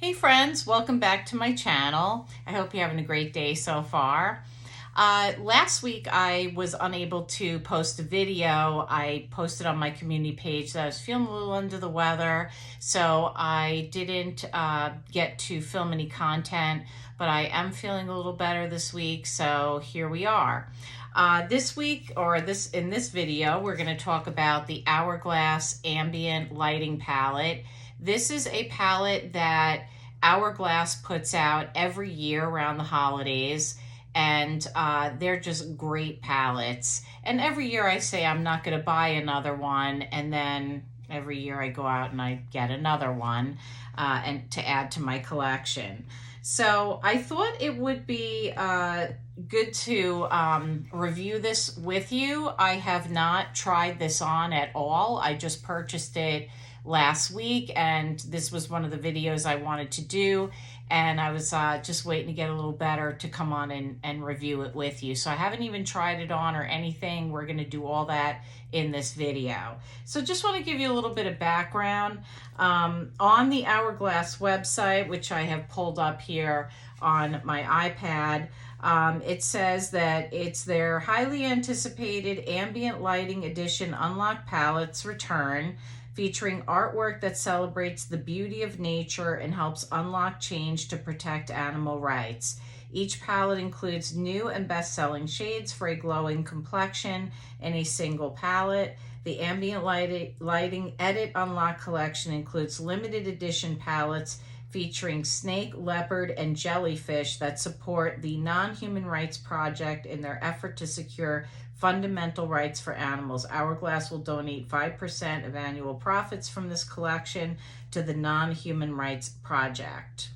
Hey friends, welcome back to my channel. I hope you're having a great day so far. Last week I was unable to post a video. I posted on my community page that I was feeling a little under the weather, so I didn't get to film any content, but I am feeling a little better this week, so here we are. This week, or in this video, we're going to talk about the Hourglass Ambient Lighting Palette. This is a palette that Hourglass puts out every year around the holidays, and they're just great palettes. And every year I say I'm not going to buy another one, and then every year I go out and I get another one and to add to my collection. So I thought it would be good to review this with you. I have not tried this on at all. I just purchased it last week, and this was one of the videos I wanted to do, and I was just waiting to get a little better to come on and review it with you. So I haven't even tried it on or anything. We're going to do all that in this video. So just want to give you a little bit of background. On the Hourglass website, which I have pulled up here on my iPad, it says that it's their highly anticipated Ambient Lighting Edition Unlocked Palettes return, featuring artwork that celebrates the beauty of nature and helps unlock change to protect animal rights. Each palette includes new and best-selling shades for a glowing complexion in a single palette. The Ambient Lighting Edit Unlock collection includes limited edition palettes featuring snake, leopard, and jellyfish that support the Non-Human Rights Project in their effort to secure fundamental rights for animals. Hourglass will donate 5% of annual profits from this collection to the Non-Human Rights Project.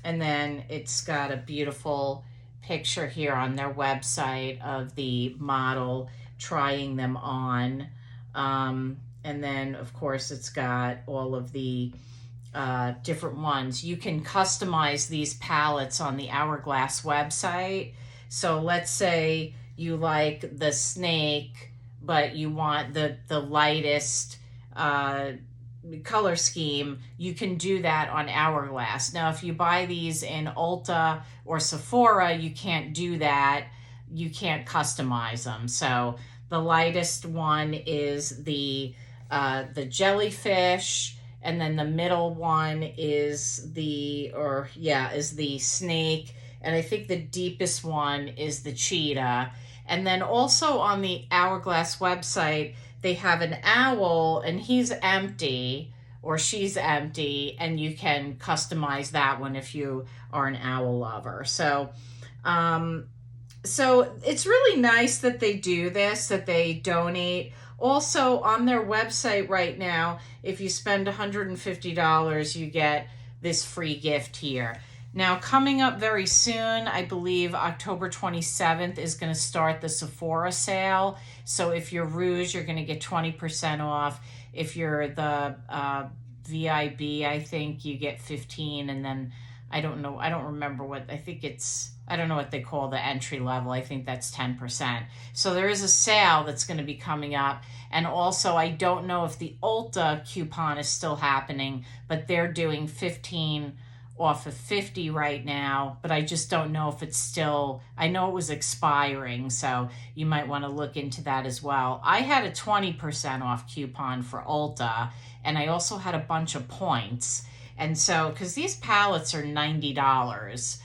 And then it's got a beautiful picture here on their website of the model trying them on. And then, of course, it's got all of the different ones. You can customize these palettes on the Hourglass website. So let's say you like the snake, but you want the lightest color scheme, you can do that on Hourglass. Now, if you buy these in Ulta or Sephora, you can't do that. You can't customize them. So the lightest one is the jellyfish, and then the middle one is the snake, and I think the deepest one is the cheetah. And then also on the Hourglass website, they have an owl, and he's empty, or she's empty, and you can customize that one if you are an owl lover. So it's really nice that they do this, that they donate. Also, on their website right now, if you spend $150, you get this free gift here. Now, coming up very soon, I believe October 27th is going to start the Sephora sale. So if you're Rouge, you're going to get 20% off. If you're the VIB, I think you get 15, and then I don't know what they call the entry level. I think that's 10%. So there is a sale that's going to be coming up. And also, I don't know if the Ulta coupon is still happening, but they're doing 15 off of 50 right now, but I just don't know if it's still, I know it was expiring, so you might want to look into that as well. I had a 20% off coupon for Ulta, and I also had a bunch of points. And so, because these palettes are $90.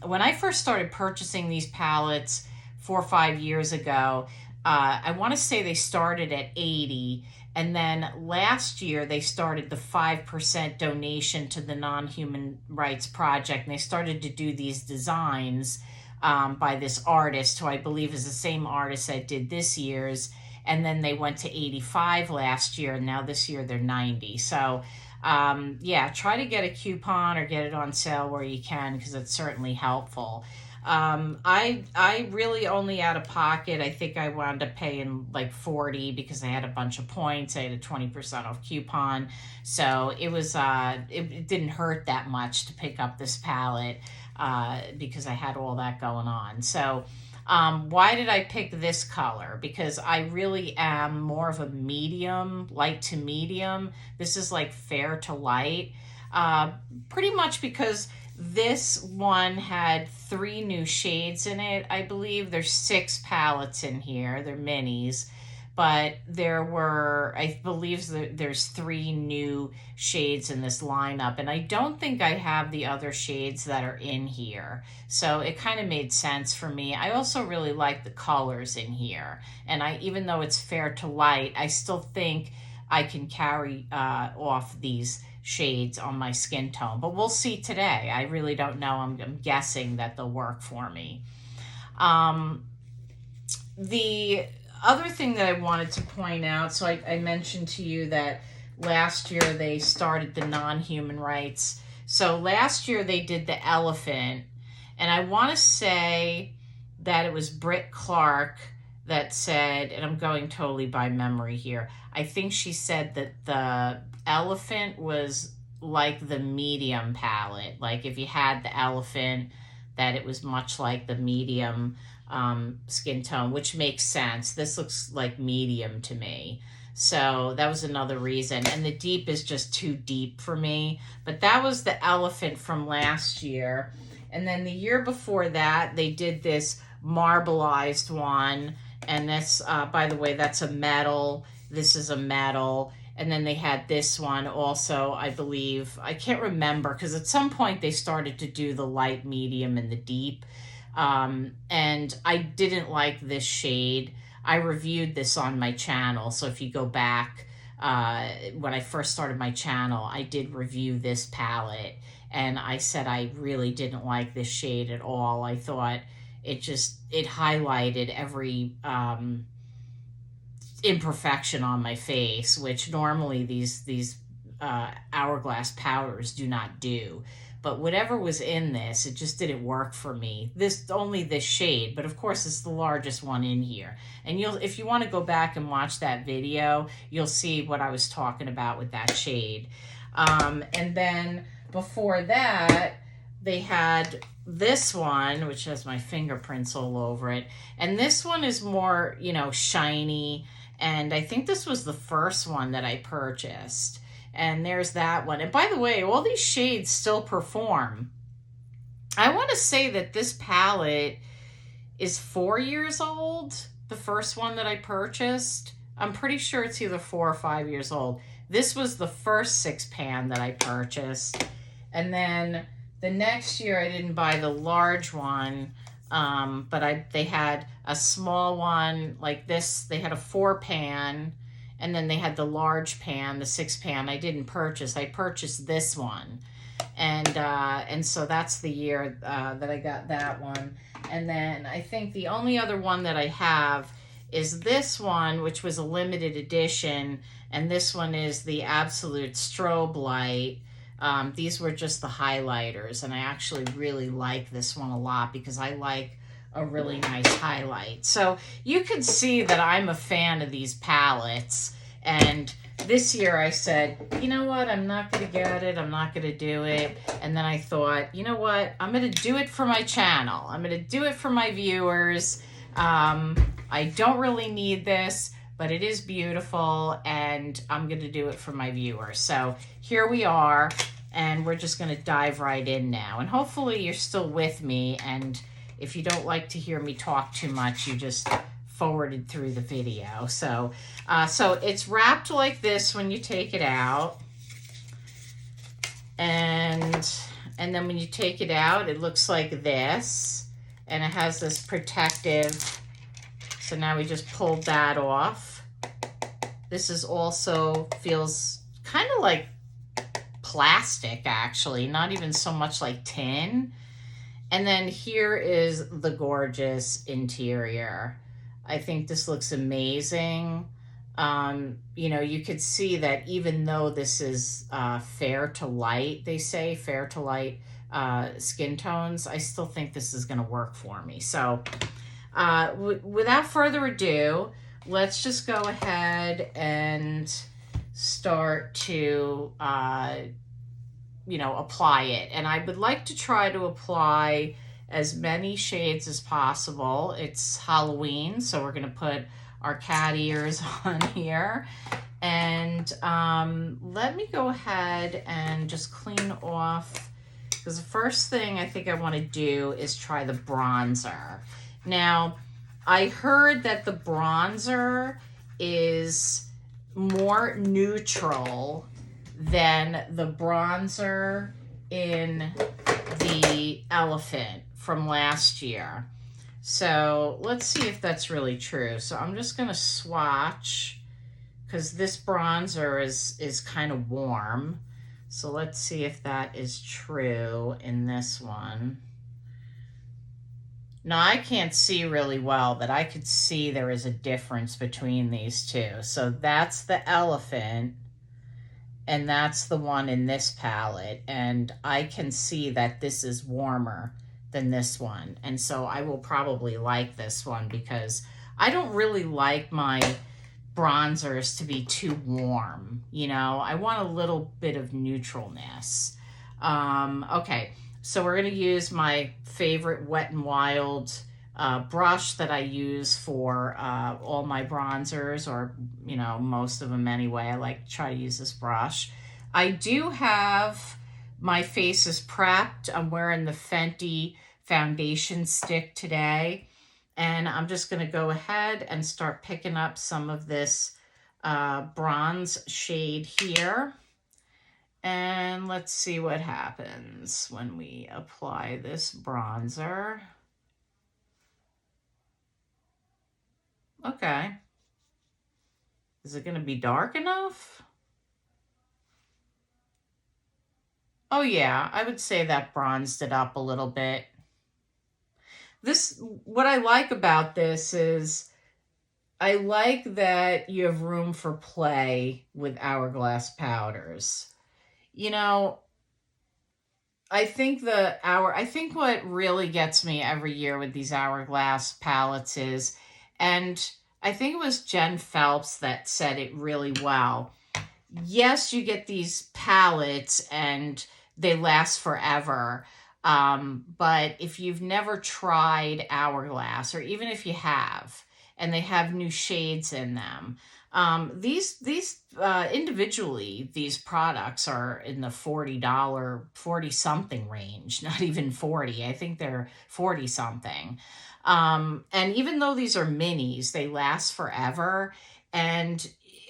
When I first started purchasing these palettes 4 or 5 years ago, I want to say they started at $80. And then last year, they started the 5% donation to the Non-Human Rights Project. And they started to do these designs by this artist, who I believe is the same artist that did this year's. And then they went to $85 last year, and now this year they're $90. So, yeah, try to get a coupon or get it on sale where you can, because it's certainly helpful. I really only out of pocket, I think I wound up paying like $40 because I had a bunch of points. I had a 20% off coupon. So it was, it didn't hurt that much to pick up this palette, because I had all that going on. So, why did I pick this color? Because I really am more of a medium, light to medium. This is like fair to light. pretty much because this one had 3 new shades in it, I believe. There's 6 palettes in here. They're minis. But there were, I believe there's 3 new shades in this lineup. And I don't think I have the other shades that are in here. So it kind of made sense for me. I also really like the colors in here. And even though it's fair to light, I still think I can carry off these shades on my skin tone. But we'll see today. I really don't know. I'm guessing that they'll work for me. The other thing that I wanted to point out, so I mentioned to you that last year they started the non-human rights. So last year they did the elephant, and I want to say that it was Britt Clark that said, and I'm going totally by memory here, I think she said that the elephant was like the medium palette. Like if you had the elephant, that it was much like the medium skin tone, which makes sense. This looks like medium to me. So that was another reason. And the deep is just too deep for me. But that was the elephant from last year. And then the year before that, they did this marbleized one. And this, by the way, that's a metal. This is a metal. And then they had this one also, I believe. I can't remember because at some point they started to do the light, medium, and the deep. And I didn't like this shade. I reviewed this on my channel. So if you go back, when I first started my channel, I did review this palette. And I said I really didn't like this shade at all. I thought it highlighted every imperfection on my face, which normally these Hourglass powders do not do. But whatever was in this, it just didn't work for me. Only this shade, but of course it's the largest one in here. And if you want to go back and watch that video, you'll see what I was talking about with that shade. And then before that, they had this one, which has my fingerprints all over it. And this one is more, shiny. And I think this was the first one that I purchased. And there's that one. And by the way, all these shades still perform. I want to say that this palette is 4 years old. The first one that I purchased. I'm pretty sure it's either 4 or 5 years old. This was the first 6-pan that I purchased. And then the next year I didn't buy the large one. But they had a small one like this. They had a 4-pan. And then they had the large pan, the 6-pan. I didn't purchase. I purchased this one. And so that's the year that I got that one. And then I think the only other one that I have is this one, which was a limited edition. And this one is the Absolute Strobe Light. These were just the highlighters. And I actually really like this one a lot because I like a really nice highlight. So you can see that I'm a fan of these palettes. And this year I said, you know what? I'm not going to get it. I'm not going to do it. And then I thought, you know what? I'm going to do it for my channel. I'm going to do it for my viewers. I don't really need this, but it is beautiful. And I'm going to do it for my viewers. So here we are. And we're just going to dive right in now. And hopefully you're still with me. And if you don't like to hear me talk too much, you just forwarded through the video. So it's wrapped like this when you take it out. And then when you take it out, it looks like this. And it has this protective. So now we just pulled that off. This is also feels kind of like plastic, actually. Not even so much like tin. And then here is the gorgeous interior. I think this looks amazing. You could see that even though this is fair to light, they say fair to light skin tones, I still think this is going to work for me. So without further ado, let's just go ahead and start to apply it. And I would like to try to apply as many shades as possible. It's Halloween, so we're going to put our cat ears on here. And let me go ahead and just clean off, because the first thing I think I want to do is try the bronzer. Now, I heard that the bronzer is more neutral than the bronzer in the Elephant from last year. So let's see if that's really true. So I'm just going to swatch, because this bronzer is kind of warm. So let's see if that is true in this one. Now, I can't see really well, but I could see there is a difference between these two. So that's the Elephant, and that's the one in this palette. And I can see that this is warmer than this one. And so I will probably like this one, because I don't really like my bronzers to be too warm. You know, I want a little bit of neutralness. Okay. So we're going to use my favorite Wet n Wild brush that I use for all my bronzers, or, you know, most of them anyway. I like to try to use this brush. I do have, my face is prepped. I'm wearing the Fenty foundation stick today. And I'm just going to go ahead and start picking up some of this bronze shade here. And let's see what happens when we apply this bronzer. Okay. Is it going to be dark enough? Oh yeah, I would say that bronzed it up a little bit. What I like about this is, I like that you have room for play with Hourglass powders. You know, I think what really gets me every year with these Hourglass palettes is, and I think it was Jen Phelps that said it really well. Yes, you get these palettes and they last forever. But if you've never tried Hourglass, or even if you have, and they have new shades in them, these individually, these products are in the $40, 40 something range, not even 40. I think they're 40 something. And even though these are minis, they last forever. And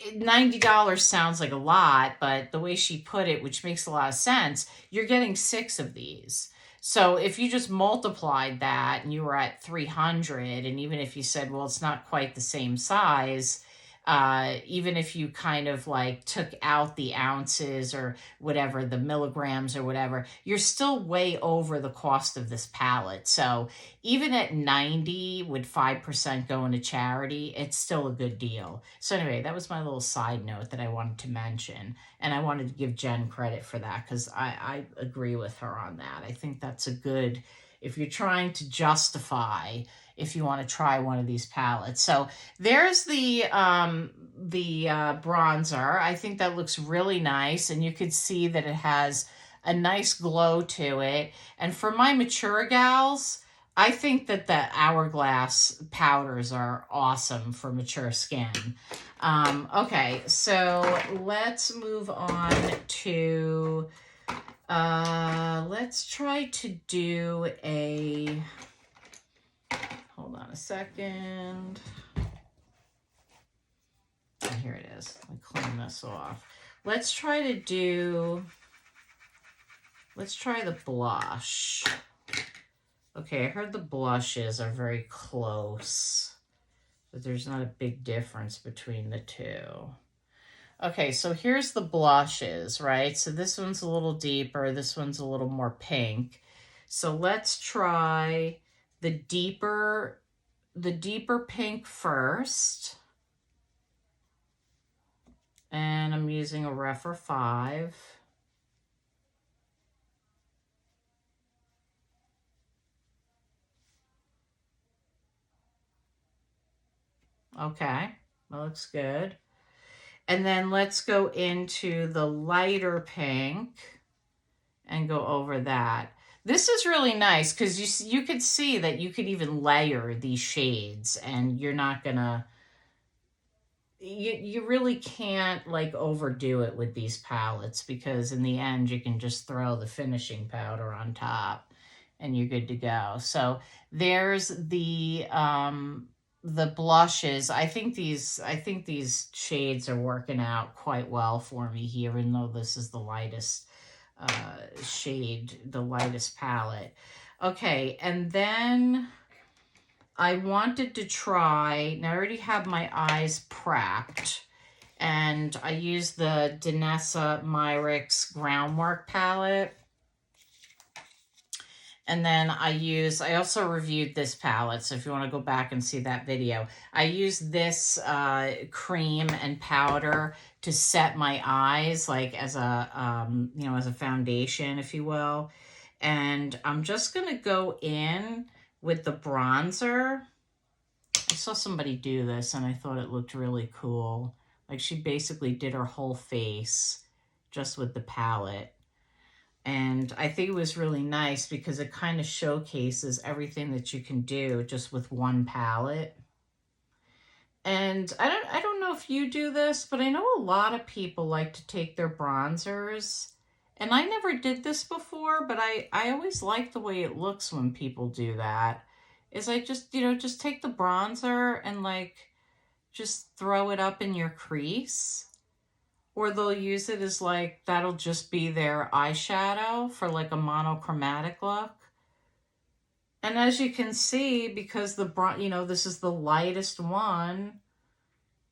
$90 sounds like a lot, but the way she put it, which makes a lot of sense, you're getting 6 of these. So if you just multiplied that and you were at 300, and even if you said, well, it's not quite the same size, even if you kind of like took out the ounces or whatever, the milligrams or whatever, you're still way over the cost of this palette. So even at 90 with 5% going to charity, it's still a good deal. So anyway, that was my little side note that I wanted to mention. And I wanted to give Jen credit for that, because I agree with her on that. I think that's a good, if you're trying to justify, if you want to try one of these palettes. So there's the bronzer. I think that looks really nice, and you could see that it has a nice glow to it. And for my mature gals, I think that the Hourglass powders are awesome for mature skin. Okay, so let's move on to, let's try to do a, hold on a second. And here it is. Let me clean this off. Let's try the blush. Okay, I heard the blushes are very close, but there's not a big difference between the two. Okay, so here's the blushes, right? So this one's a little deeper, this one's a little more pink. So let's try the deeper pink first. And I'm using a Rephr 5. Okay, that looks good. And then let's go into the lighter pink and go over that. This is really nice, because you could see that you could even layer these shades, and you're not gonna, you really can't like overdo it with these palettes, because in the end you can just throw the finishing powder on top and you're good to go. So there's the blushes. I think these shades are working out quite well for me here, even though this is the lightest shade, the lightest palette. Okay, and then I wanted to try, now I already have my eyes prepped, and I used the Danessa Myricks Groundwork palette. And then I also reviewed this palette, so if you want to go back and see that video. I used this cream and powder to set my eyes, like as a, you know, as a foundation, if you will. And I'm just going to go in with the bronzer. I saw somebody do this and I thought it looked really cool. Like she basically did her whole face just with the palette. And I think it was really nice because it kind of showcases everything that you can do just with one palette. And I don't know if you do this, but I know a lot of people like to take their bronzers. And I never did this before, but I always like the way it looks when people do that. Is I just, you know, just take the bronzer and like just throw it up in your crease. Or they'll use it as like, that'll just be their eyeshadow for like a monochromatic look. And as you can see, because you know, this is the lightest one,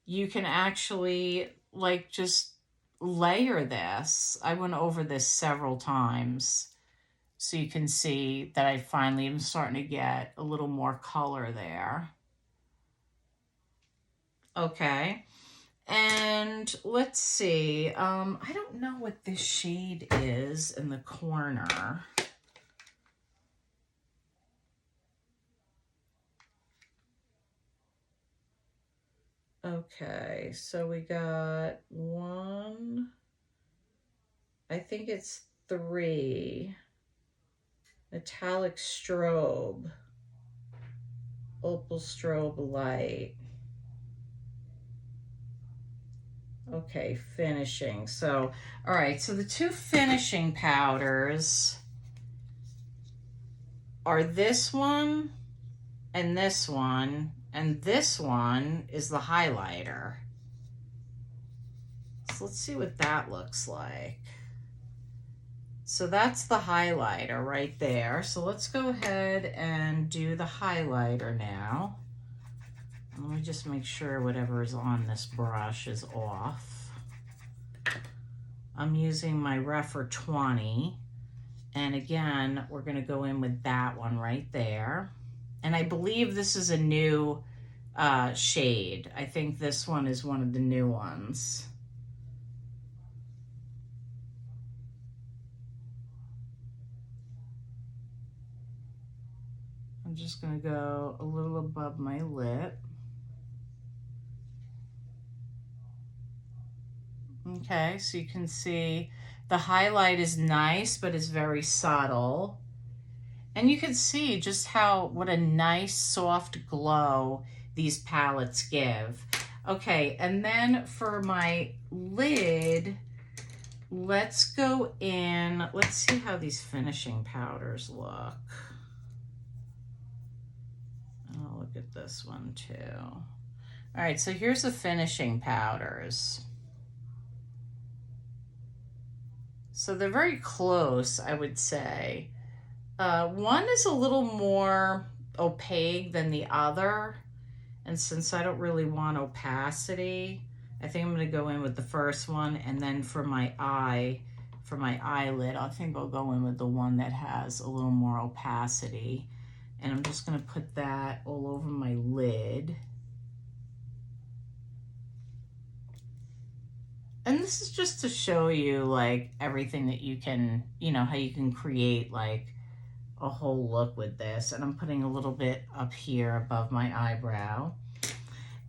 you can actually like just layer this. I went over this several times. So you can see that I finally am starting to get a little more color there. Okay. And let's see, I don't know what this shade is in the corner. Okay, so we got 1, I think it's 3, metallic strobe, opal strobe light. Okay, finishing. So, all right, so the 2 finishing powders are this one and this one, and this one is the highlighter. So let's see what that looks like. So that's the highlighter right there. So let's go ahead and do the highlighter now. Let me just make sure whatever is on this brush is off. I'm using my Refer 20. And again, we're going to go in with that one right there. And I believe this is a new shade. I think this one is one of the new ones. I'm just going to go a little above my lip. Okay, so you can see the highlight is nice, but it's very subtle. And you can see just what a nice soft glow these palettes give. Okay, and then for my lid, let's go in, let's see how these finishing powders look. I'll look at this one too. All right, so here's the finishing powders. So they're very close, I would say. One is a little more opaque than the other. And since I don't really want opacity, I think I'm going to go in with the first one. And then for my eyelid, I think I'll go in with the one that has a little more opacity. And I'm just going to put that all over my lid. And this is just to show you like everything that you can, you know, how you can create like a whole look with this. And I'm putting a little bit up here above my eyebrow.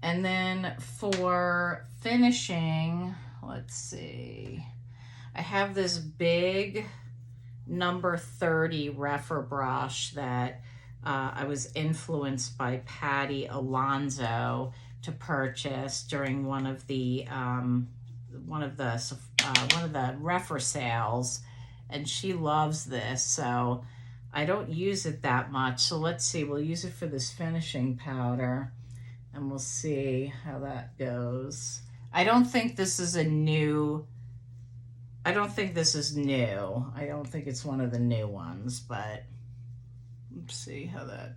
And then for finishing, let's see, I have this big number 30 Refer brush that I was influenced by Patty Alonso to purchase during one of the refer sales, and she loves this. So I don't use it that much. So let's see, we'll use it for this finishing powder, and we'll see how that goes. I don't think this is new. I don't think it's one of the new ones, but let's see how that.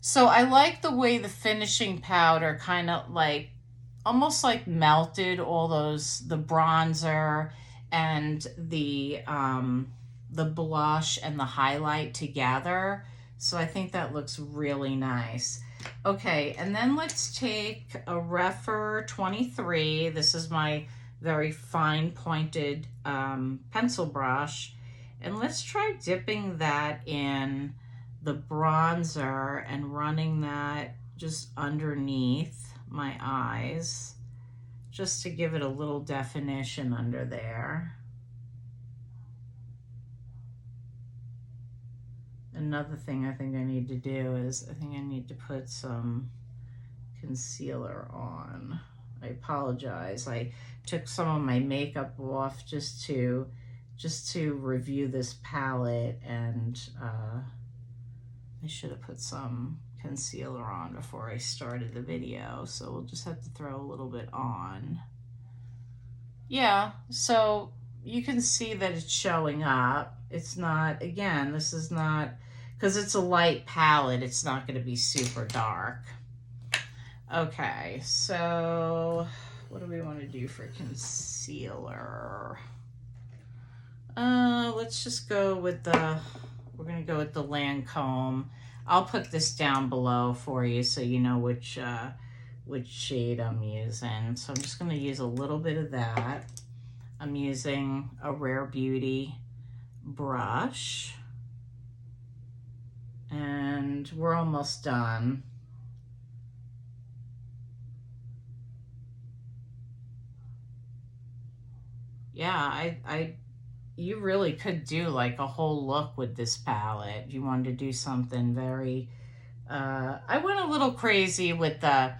So I like the way the finishing powder kind of like, almost like melted all the bronzer and the blush and the highlight together. So I think that looks really nice. Okay, and then let's take a Refer 23. This is my very fine pointed pencil brush. And let's try dipping that in the bronzer and running that just underneath my eyes, just to give it a little definition under there. Another thing I think I need to do is I think I need to put some concealer on. I apologize. I took some of my makeup off just to review this palette, and I should have put some concealer on before I started the video, so we'll just have to throw a little bit on. Yeah, so you can see that it's showing up. It's not, again, this is not, because it's a light palette, it's not going to be super dark. Okay, so what do we want to do for concealer? Let's just go with we're going to go with the Lancome. I'll put this down below for you so you know which shade I'm using. So I'm just going to use a little bit of that. I'm using a Rare Beauty brush. And we're almost done. Yeah, you really could do like a whole look with this palette. You wanted to do something very, I went a little crazy with the,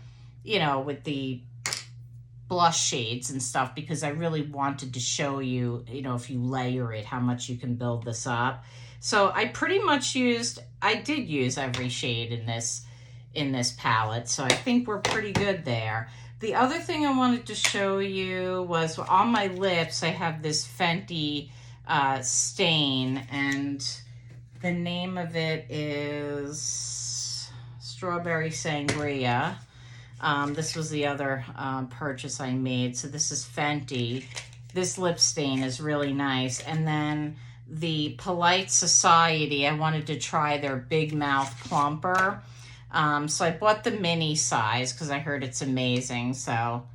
with the blush shades and stuff, because I really wanted to show you, if you layer it, how much you can build this up. So I pretty much I did use every shade in this palette. So I think we're pretty good there. The other thing I wanted to show you was on my lips, I have this Fenty stain, and the name of it is Strawberry Sangria. This was the other purchase I made. So this is Fenty. This lip stain is really nice. And then the Polite Society, I wanted to try their Big Mouth Plumper. So I bought the mini size because I heard it's amazing. So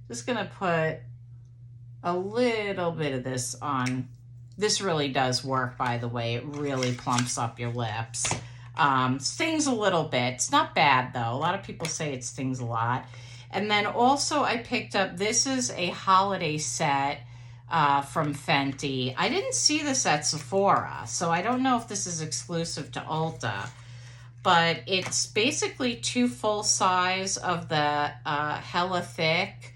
just going to put a little bit of this on. This really does work, by the way. It really plumps up your lips. Stings a little bit. It's not bad, though. A lot of people say it stings a lot. And then also I picked up, this is a holiday set from Fenty. I didn't see this at Sephora, so I don't know if this is exclusive to Ulta. But it's basically 2 full size of the Hella Thick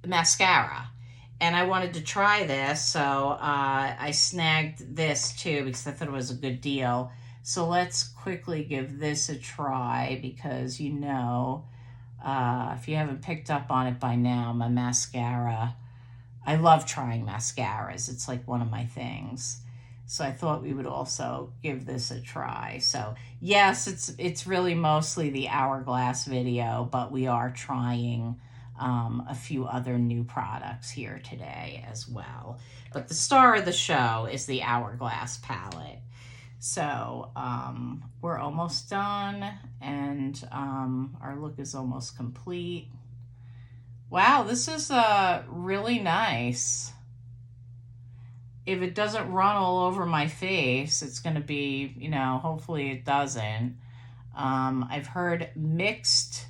mascara. And I wanted to try this, so I snagged this too because I thought it was a good deal. So let's quickly give this a try, because if you haven't picked up on it by now, my mascara, I love trying mascaras. It's like one of my things. So I thought we would also give this a try. So yes, it's really mostly the Hourglass video, but we are trying a few other new products here today as well. But the star of the show is the Hourglass palette. So we're almost done, and our look is almost complete. Wow, this is really nice. If it doesn't run all over my face, it's going to be, hopefully it doesn't. I've heard mixed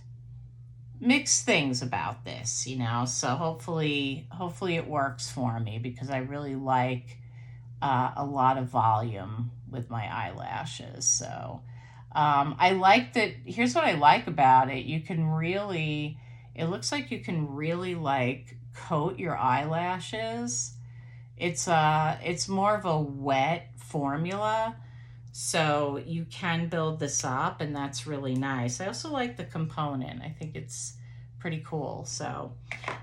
things about this, so hopefully it works for me, because I really like a lot of volume with my eyelashes. So I like that. Here's what I like about it. You can really, it looks like you can really like coat your eyelashes. It's more of a wet formula, so you can build this up, and that's really nice. I also like the component. I think it's pretty cool. So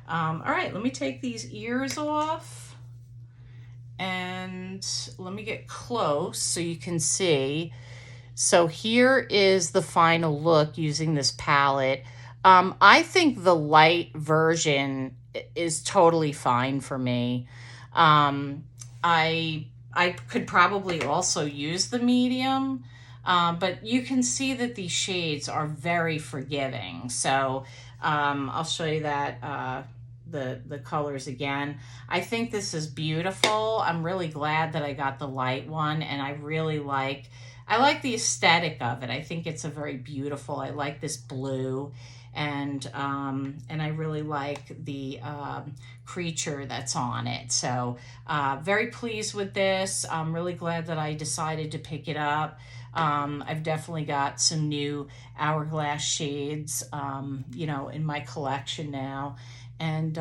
all right, let me take these ears off, and let me get close so you can see. So here is the final look using this palette. I think the light version is totally fine for me. I could probably also use the medium, but you can see that these shades are very forgiving. So I'll show you that the colors again. I think this is beautiful. I'm really glad that I got the light one, and I like the aesthetic of it. I think it's a very beautiful. I like this blue, and I really like the creature that's on it. So very pleased with this. I'm really glad that I decided to pick it up. I've definitely got some new Hourglass shades, you know, in my collection now. And,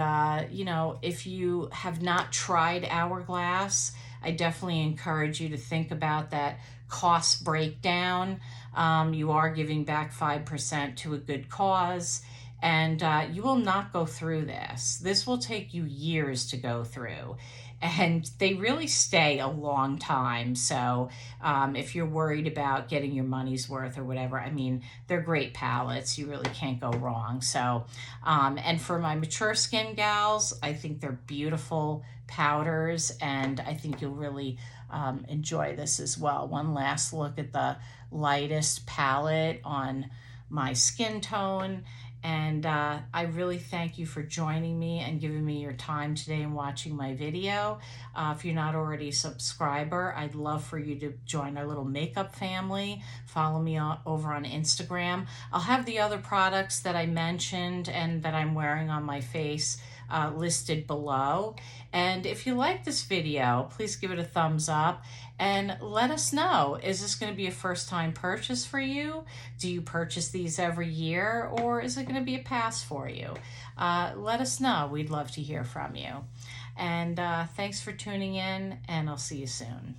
you know, if you have not tried Hourglass, I definitely encourage you to think about that cost breakdown. You are giving back 5% to a good cause, and you will not go through this. This will take you years to go through, and they really stay a long time. So if you're worried about getting your money's worth or whatever, I mean, they're great palettes. You really can't go wrong. So, and for my mature skin gals, I think they're beautiful powders, and I think you'll really enjoy this as well. One last look at the lightest palette on my skin tone. And I really thank you for joining me and giving me your time today and watching my video. If you're not already a subscriber, I'd love for you to join our little makeup family. Follow me over on Instagram. I'll have the other products that I mentioned and that I'm wearing on my face listed below. And if you like this video, please give it a thumbs up and let us know, is this going to be a first-time purchase for you? Do you purchase these every year, or is it going to be a pass for you? Let us know. We'd love to hear from you. And thanks for tuning in, and I'll see you soon.